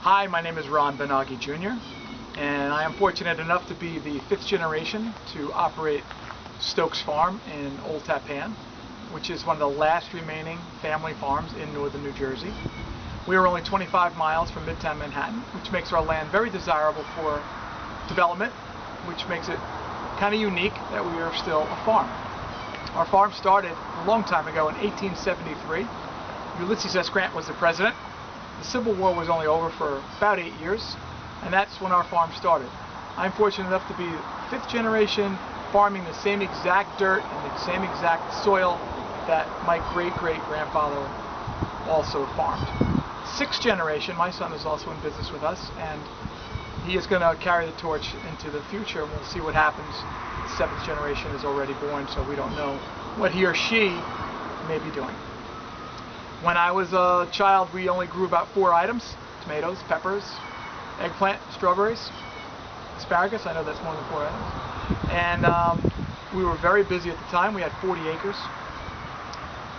Hi, my name is Ron Benaghi Jr. and I am fortunate enough to be the 5th generation to operate Stokes Farm in Old Tappan, which is one of the last remaining family farms in northern New Jersey. We are only 25 miles from Midtown Manhattan, which makes our land very desirable for development, which makes it kind of unique that we are still a farm. Our farm started a long time ago in 1873. Ulysses S. Grant was the president. The Civil War was only over for about 8 years, and that's when our farm started. I'm fortunate enough to be 5th generation farming the same exact dirt and the same exact soil that my great-great-grandfather also farmed. 6th generation, my son is also in business with us, and he is going to carry the torch into the future, and we'll see what happens. The 7th generation is already born, so we don't know what he or she may be doing. When I was a child, we only grew about 4 items: tomatoes, peppers, eggplant, strawberries, asparagus. I know that's more than 4 items. And we were very busy at the time. We had 40 acres.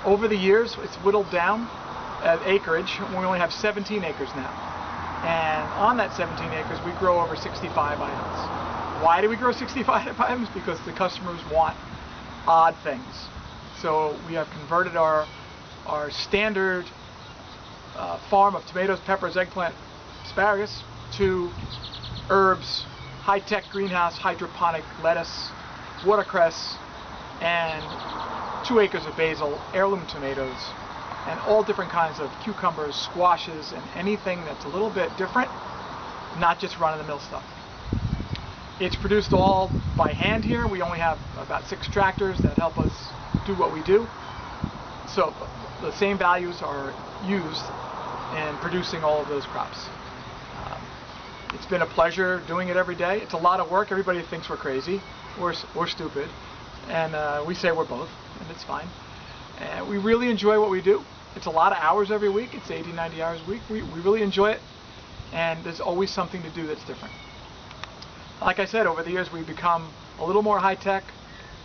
Over the years, it's whittled down at acreage. We only have 17 acres now. And on that 17 acres, we grow over 65 items. Why do we grow 65 items? Because the customers want odd things. So we have converted our standard farm of tomatoes, peppers, eggplant, asparagus to herbs, high-tech greenhouse, hydroponic lettuce, watercress, and 2 acres of basil, heirloom tomatoes, and all different kinds of cucumbers, squashes, and anything that's a little bit different, not just run-of-the-mill stuff. It's produced all by hand here. We only have about 6 tractors that help us do what we do. So the same values are used in producing all of those crops. It's been a pleasure doing it every day. It's a lot of work. Everybody thinks we're crazy or stupid, and we say we're both, and it's fine. And we really enjoy what we do. It's a lot of hours every week. It's 80, 90 hours a week. We really enjoy it, and there's always something to do that's different. Like I said, over the years we've become a little more high-tech.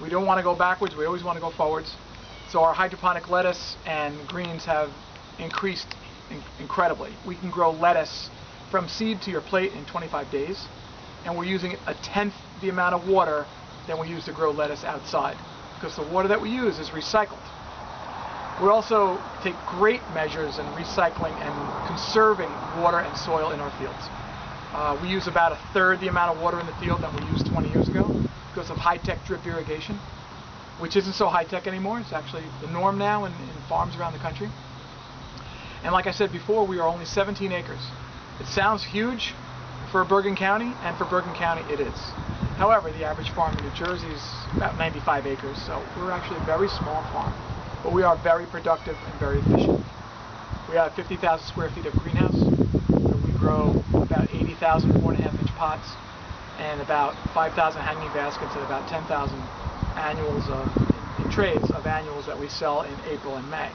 We don't want to go backwards. We always want to go forwards. So our hydroponic lettuce and greens have increased incredibly. We can grow lettuce from seed to your plate in 25 days, and we're using 1/10 the amount of water than we use to grow lettuce outside, because the water that we use is recycled. We also take great measures in recycling and conserving water and soil in our fields. We use about 1/3 the amount of water in the field than we used 20 years ago because of high-tech drip irrigation, which isn't so high-tech anymore. It's actually the norm now in farms around the country. And like I said before, we are only 17 acres. It sounds huge for Bergen County, and for Bergen County it is. However, the average farm in New Jersey is about 95 acres, so we're actually a very small farm. But we are very productive and very efficient. We have 50,000 square feet of greenhouse, where we grow about 80,000 4.5-inch pots, and about 5,000 hanging baskets, and about 10,000 annuals in trays of annuals that we sell in April and May.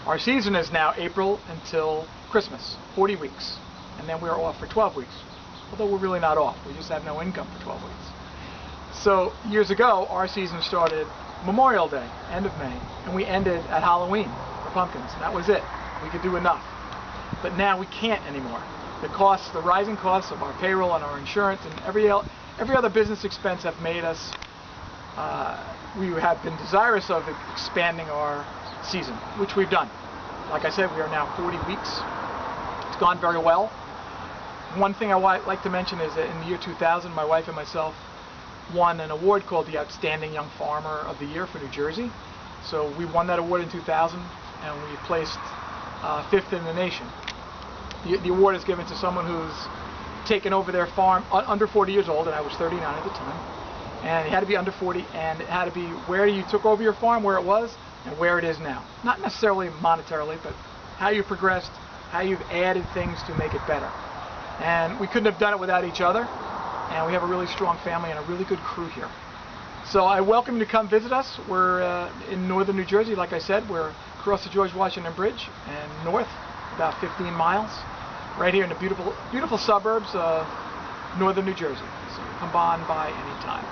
Our season is now April until Christmas, 40 weeks, and then we're off for 12 weeks. Although we're really not off, we just have no income for 12 weeks. So years ago, our season started Memorial Day, end of May, and we ended at Halloween for pumpkins, and that was it. We could do enough. But now we can't anymore. The rising costs of our payroll and our insurance and every other business expense have made us we have been desirous of expanding our season, which we've done. Like I said, we are now 40 weeks. It's gone very well. One thing I like to mention is that in the year 2000, my wife and myself won an award called the Outstanding Young Farmer of the Year for New Jersey. So we won that award in 2000, and we placed 5th in the nation. The award is given to someone who's taken over their farm under 40 years old, and I was 39 at the time. And it had to be under 40, and it had to be where you took over your farm, where it was, and where it is now. Not necessarily monetarily, but how you progressed, how you've added things to make it better. And we couldn't have done it without each other, and we have a really strong family and a really good crew here. So I welcome you to come visit us. We're in northern New Jersey, like I said. We're across the George Washington Bridge and north, about 15 miles, right here in the beautiful suburbs of northern New Jersey. So come on by anytime.